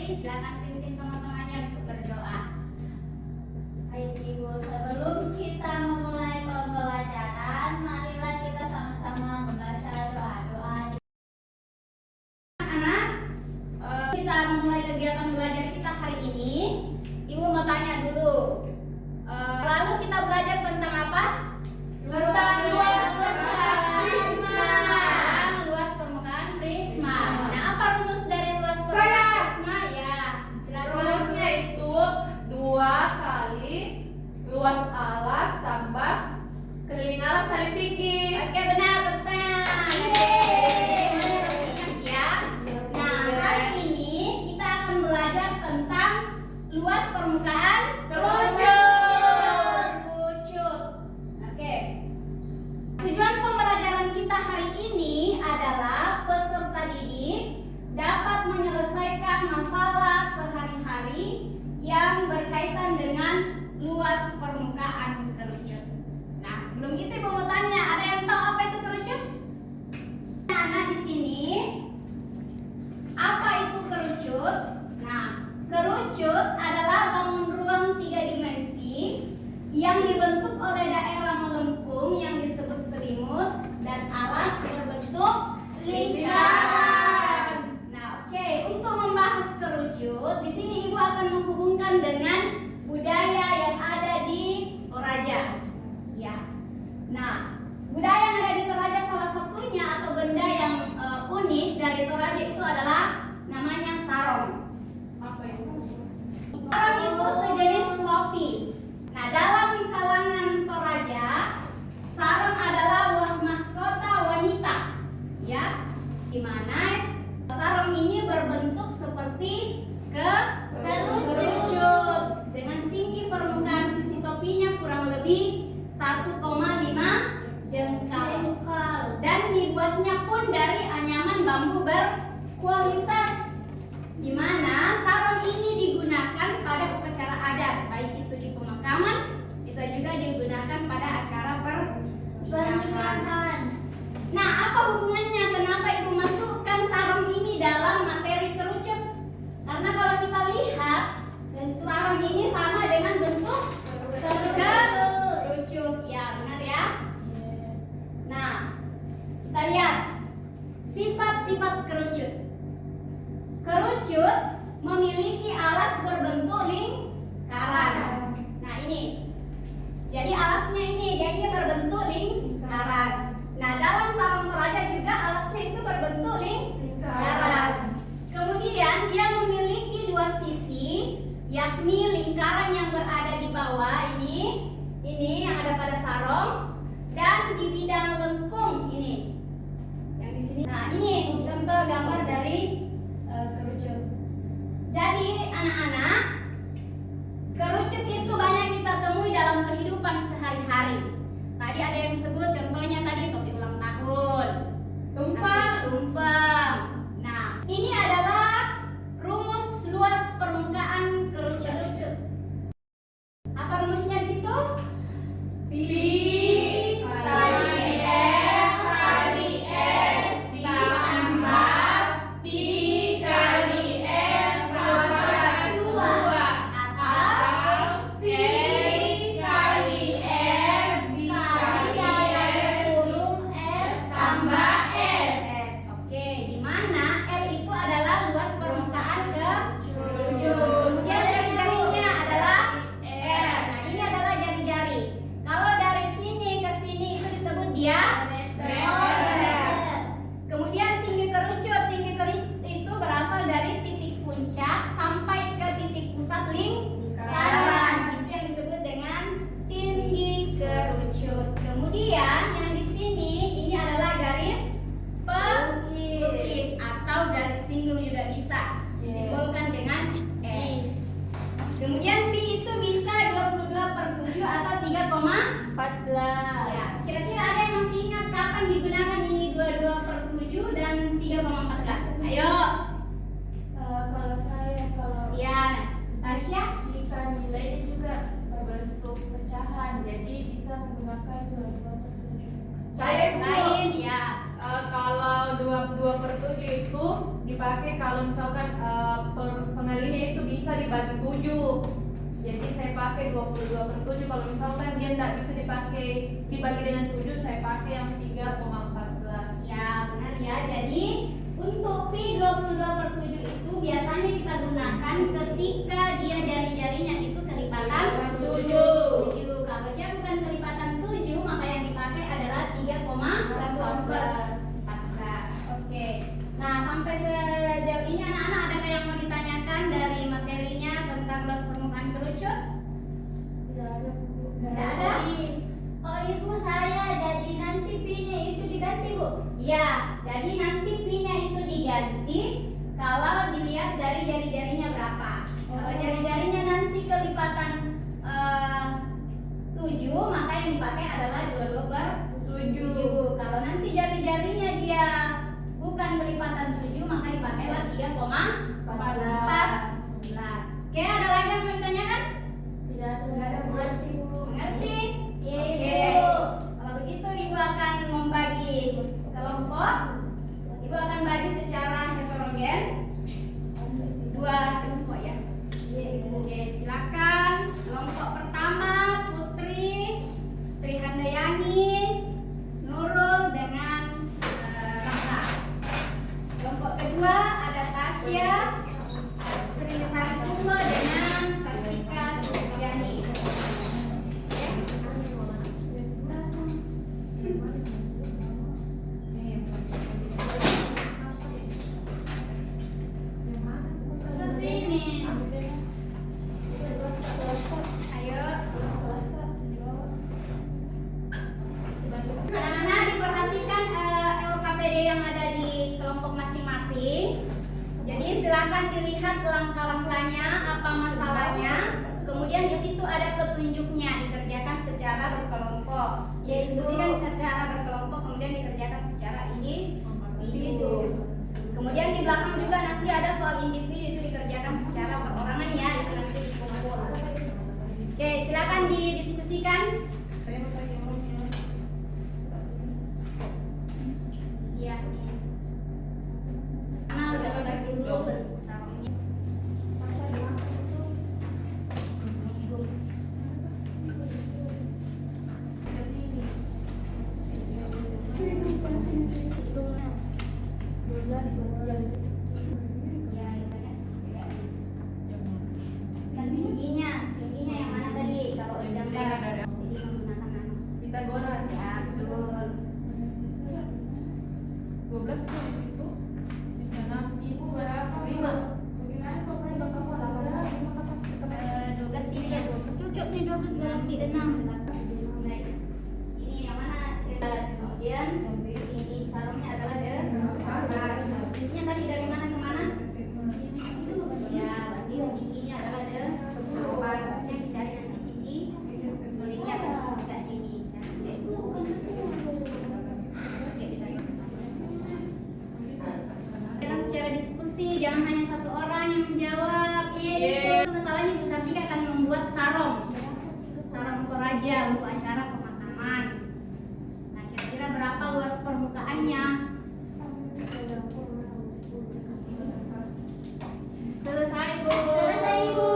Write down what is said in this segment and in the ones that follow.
silakan pimpin teman-temannya untuk berdoa. Baik Ibu, sebelum kita memulai pembelajaran, marilah kita sama-sama membaca doa-doa. Anak-anak, kita memulai kegiatan belajar kita hari ini. Ibu mau tanya dulu, lalu kita belajar tentang apa? Tentang luas permukaan prisma. Luas permukaan prisma. Nah, apa rumus dari luas permukaan prisma? Ya, silakan. Rumusnya itu 2 kali luas alas tambah keliling alas kali tinggi. Oke, benar, tepuk tangan. Ingat ya. Nah, hari ini kita akan belajar tentang luas permukaan Kerucut. Oke. Tujuan pembelajaran kita hari ini adalah peserta didik dapat menyelesaikan masalah sehari-hari yang berkaitan dengan luas permukaan kerucut. Nah, sebelum itu Ibu mau tanya, ada yang tahu apa itu kerucut? Anak di sini, apa itu kerucut? Nah, kerucut adalah bangun ruang 3 dimensi yang dibentuk oleh daerah melengkung yang disebut selimut dan alas berbentuk lingkaran. Nah, oke, untuk membahas kerucut, di sini Ibu akan menghubungkan dengan budaya yang ada di Toraja. Ya. Nah, budaya yang ada di Toraja salah satunya atau benda yang unik dari Toraja itu adalah namanya sarong. Apa itu? Sarong itu sejenis topi. Nah, dalam kalangan Toraja, sarong adalah mahkota wanita, ya, di mana sarong ini berbentuk seperti kerucut dengan tinggi permukaan sisi topinya kurang lebih 1,5 jengkal dan dibuatnya pun dari anyaman bambu berkualitas, di mana sarong ini digunakan pada upacara adat, baik itu di pemakaman, bisa juga digunakan pada acara pernikahan. Nah, apa hubungannya? Kenapa Ibu masukkan sarong ini dalam materi kerucut? Karena kalau kita lihat, sarong ini sama dengan bentuk kerucut. Ya, benar ya? Nah, kita lihat sifat-sifat kerucut. Kerucut memiliki alas berbentuk lingkaran. Nah, ini. Jadi alasnya dia ini berbentuk lingkaran. Nah, dalam sarung Toraja juga alasnya itu berbentuk lingkaran. Kemudian dia memiliki 2 sisi, yakni lingkaran yang berada di bawah ini yang ada pada sarung, dan di bidang lengkung ini. Yang di sini. Nah, ini contoh gambar dari kerucut. Jadi anak-anak, kerucut itu banyak kita temui dalam kehidupan sehari-hari. Tadi ada yang sebut contohnya tadi topi ulang tahun, nasi tumpeng. Nah, ini adalah rumus luas permukaan kerucut. Apa rumusnya di situ? P kali R kali S ditambah P kali R pangkat 2 atau P kali R dikali kurung R tambah S. Oke, di mana L itu adalah luas permukaan kerucut. Kemudian jari-jarinya adalah R. Nah, ini adalah jari-jari. Kalau dari sini ke sini itu disebut diameter. Kemudian tinggi kerucut itu berasal dari titik puncak sampai ke titik pusat lingkaran. Itu yang disebut dengan tinggi kerucut. Kemudian yang di sini ini adalah garis pelukis atau garis singgung juga bisa disimbolkan dengan S. Kemudian Pi itu bisa 22/7 atau 3,14. Ya, kira-kira ada yang masih ingat kapan digunakan ini 22/7 dan 3,14? Ayo. Kalau Ya, Tasya. jika nilainya juga berbentuk pecahan, jadi bisa menggunakan 22/7. Lain ya. Kalau 22/7 itu dipakai kalau misalkan pengalihan bisa dibagi 7. Jadi saya pakai 22/7. Kalau misalkan dia tidak bisa dibagi dengan 7, saya pakai yang 3,14. Ya, benar ya. Jadi untuk pi 22/7 itu biasanya kita gunakan ketika dia jari-jarinya itu kelipatan 7. Kalau dia bukan kelipatan 7, maka yang dipakai adalah 3,14. Oke. Nah, sampai sejauh ini anak-anak adakah yang mau ditanyakan dari materinya tentang luas permukaan kerucut? Tidak ada. Oh ibu, saya jadi nanti pi-nya itu diganti bu? Ya, jadi nanti pi-nya itu diganti kalau dilihat dari jari-jarinya berapa. Kalau jari-jarinya nanti kelipatan 7, maka yang dipakai adalah 22/7. Kalau nanti jari-jarinya dia bukan kelipatan 7, maka dipakailah 3,14. Oke, ada lagi yang mau ditanyakan? Tidak ada. Mengerti bu. Mengerti? Oke. Kalau begitu ibu akan membagi kelompok. Ibu akan bagi secara heterogen 2 kelompok ya. Oke, silakan. Kelompok pertama Putri, Sri Handayani, Nurul dengan Rasa. Kelompok kedua ada Tasya, Sri Saritulo dengan Sartika Susiani. Ayo. Anak-anak diperhatikan LKPD yang ada di kelompok masing-masing. Jadi silakan dilihat langkah-langkahnya, apa masalahnya. Kemudian di situ ada petunjuknya, dikerjakan secara berkelompok. Diskusikan secara berkelompok, kemudian dikerjakan secara individu. Kemudian di belakang juga nanti ada soal individu, itu dikerjakan secara perorangan ya, itu nanti dikumpul. Oke, silakan didiskusikan. Iya. Nah, udah baca dulu bentuk sarungnya. Ya, itu ya. Dan tingginya yang mana tadi? Kalau di gambar, jadi menggunakan Pitagoras. ya, betul. 12 tuh di situ. Di sana Ibu berapa? 5. Bagaimana kok kamu 12 tiga. Cocok nih 12 berarti 6. Baik. Ini yang mana? Kemudian ini sarungnya adalah dari tingginya tadi dari mana ke mana? Ya, berarti tingginya adalah dari depan. Yang dicari nanti sisi kulitnya atau sisi tegaknya ini. Cari dulu. Oke, kita lihat. Dengan secara diskusi, jangan hanya satu orang yang menjawab. Itu masalahnya Bu Sartika akan membuat sarung toraja untuk acara pemakaman. Nah, kira-kira berapa luas permukaannya? Selesai bu. Selesai Ibu.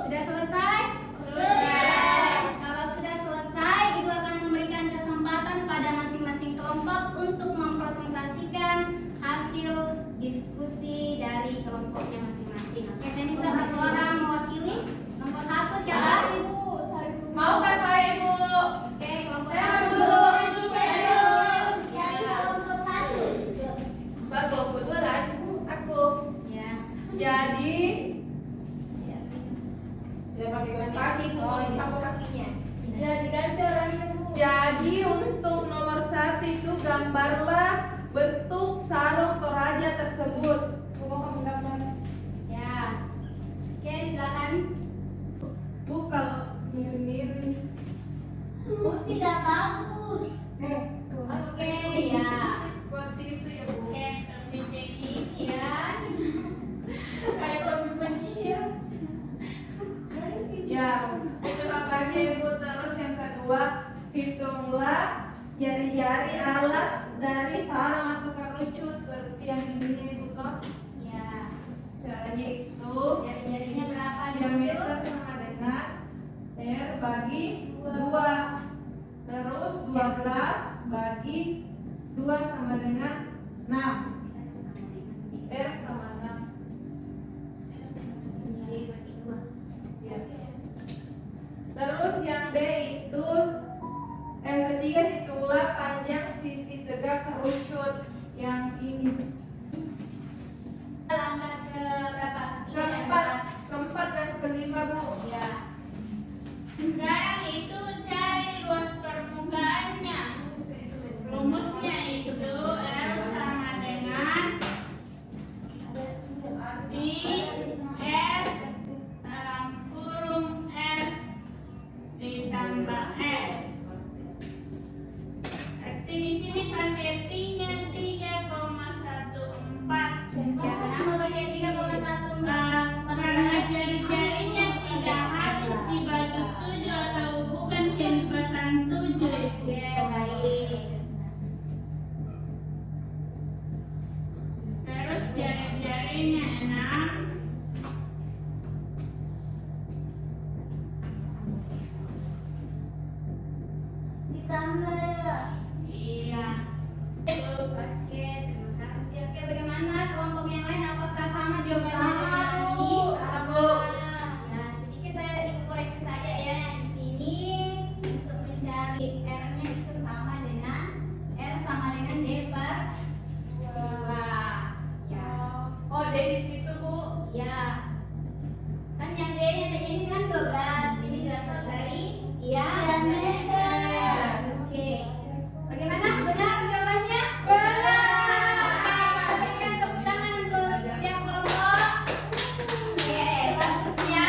Sudah selesai? Sudah. Kalau sudah selesai, Ibu akan memberikan kesempatan pada masing-masing kelompok untuk mempresentasikan hasil diskusi dari kelompoknya masing-masing. Oke, saya minta satu orang mewakili. Nomor 1 siapa? Ibu. Maukah saya, Ibu? Oke, kelompok Saya 1 dulu. Ya, kelompok 1. Mbak kelompok 2 lagi bu. Aku. Ya. Jadi Ya. dia pakai garis kaki tuh, mau dicampur kakinya. Ya diganti orangnya bu. Jadi untuk nomor 1 itu gambarlah bentuk sarung toraja tersebut. Coba kamu gambar. Ya. Oke, silakan. Bu, kalau mirip-mirip. Tidak bagus. Oke, ya. Seperti itu ya, Bu. Ya. Kayak komitmen dia. Ya, itu gambarnya Ibu. Terus yang kedua, hitunglah jari-jari alas dari sarung atau kerucut seperti yang ini Ibu toh. Ya. Caranya itu Jari-jarinya berapa? 2 sama dengan 6. R sama 6. Ya. Terus yang B itu yang ketiga, hitunglah panjang sisi tegak kerucut yang ini. Angka ke berapa? Keempat dan kelima, Bu. Ya. Sekarang itu cari luas permukaannya. Rumusnya itu R sama dengan R dalam kurung R ditambah S. Berarti di sini pakai P-nya 3,14. Ya, kenapa pakai 3,14? Karena jari-jarinya tidak harus dibagi 7 atau bukan kelipatan 7. Oke, baik. Terus jari-jarinya 6. Ditambah ya. Iya. Oke, terima kasih. Oke, bagaimana kelompok yang lain? Apakah sama jawabannya dengan ini? Ya, sedikit saya ikut koreksi saja ya. Yang di sini untuk mencari R-nya itu sama dengan R sama dengan D per 2. Ya. Oh, D di situ, Bu. Ya. Kan yang D-nya ini kan 12. Ini berasal dari diameter. Oke. Bagaimana? Benar jawabannya? Oke, berikan tepuk tangan untuk setiap kelompok. Oke, bagus ya.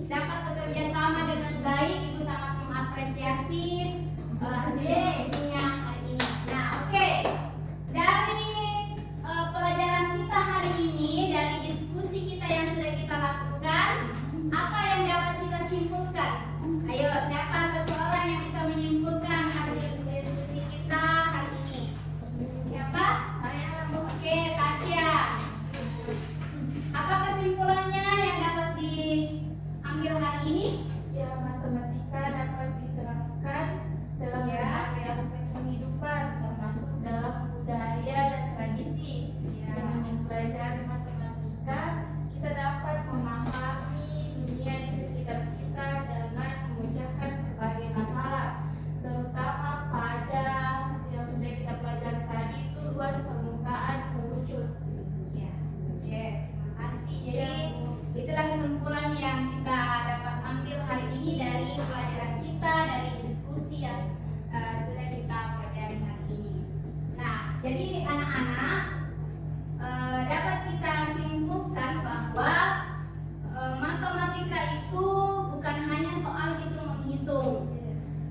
Dapat bekerja sama dengan baik. Ibu sangat mengapresiasi hasil diskusinya hari ini. Nah, oke. Dari pelajaran kita hari ini, dari diskusi kita yang sudah kita lakukan, apa yang dapat kita simpulkan? Ayo, siapa satu orang yang bisa menyimpulkan hasil diskusi kita hari ini? Siapa? Oke, Tasya. Apa kesimpulannya yang dapat diambil hari ini? Ya, matematika dapat diterapkan dalam Ya. berbagai aspek kehidupan, termasuk dalam budaya dan tradisi. Ya. Dengan mempelajari matematika, kita dapat memahami dunia di sekitar kita dengan memecahkan berbagai masalah, terutama pada yang sudah kita pelajari tadi itu luas permukaan kerucut. Ya. Oke, terima kasih. Jadi itulah kesimpulan yang kita dapat ambil hari ini dari pelajaran kita, dari diskusi yang sudah kita pelajari hari ini. Nah, jadi anak-anak dapat kita simpulkan bahwa matematika itu bukan hanya soal hitung menghitung,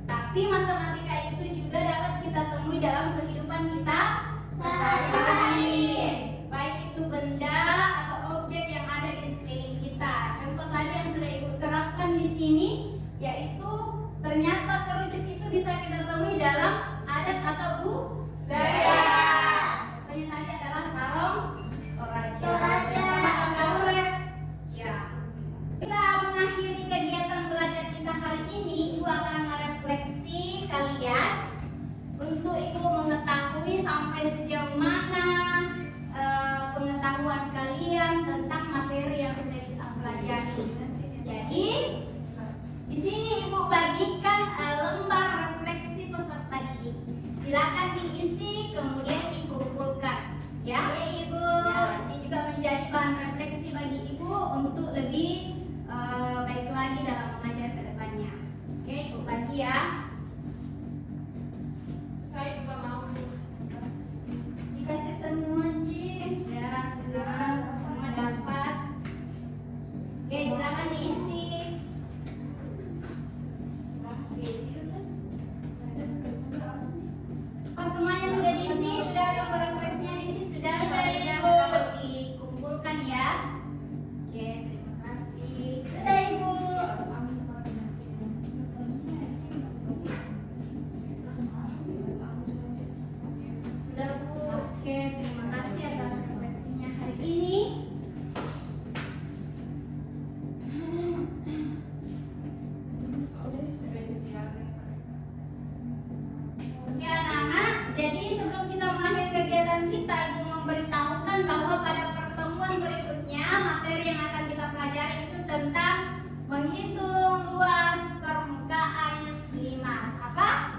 tapi matematika itu juga dapat kita temui dalam kehidupan kita sehari-hari, baik itu benda atau objek yang ada di sekeliling kita. Contoh tadi yang sudah ibu terapkan di sini, yaitu ternyata kerucut itu bisa kita temui dalam adat atau budaya. Contohnya tadi adalah sarong Toraja. Ya. Kita mengakhiri kegiatan belajar kita hari ini, ibu akan merefleksi kalian untuk ibu mengetahui sampai sejauh mana pengetahuan kalian tentang materi yang sudah kita pelajari. Jadi di sini ibu bagikan lembar refleksi peserta didik. Silakan diisi kemudian dikumpulkan. Ya, ibu. Ya, ini juga menjadi bahan refleksi bagi ibu untuk lebih baik lagi dalam mengajar ke depannya. Oke, ibu bagi ya. Saya juga mau. Dikasih semua Ji. Ya, benar. Semua dapat. Oke, silakan diisi. Apa semuanya sudah diisi? Sudah ada refleksinya diisi? Sudah sekarang dikumpulkan ya. Oke, terima kasih. Dadah Ibu. Sudah Bu. Oke, terima kasih atas refleksinya hari ini. akan kita pelajari itu tentang menghitung luas permukaan limas. Apa?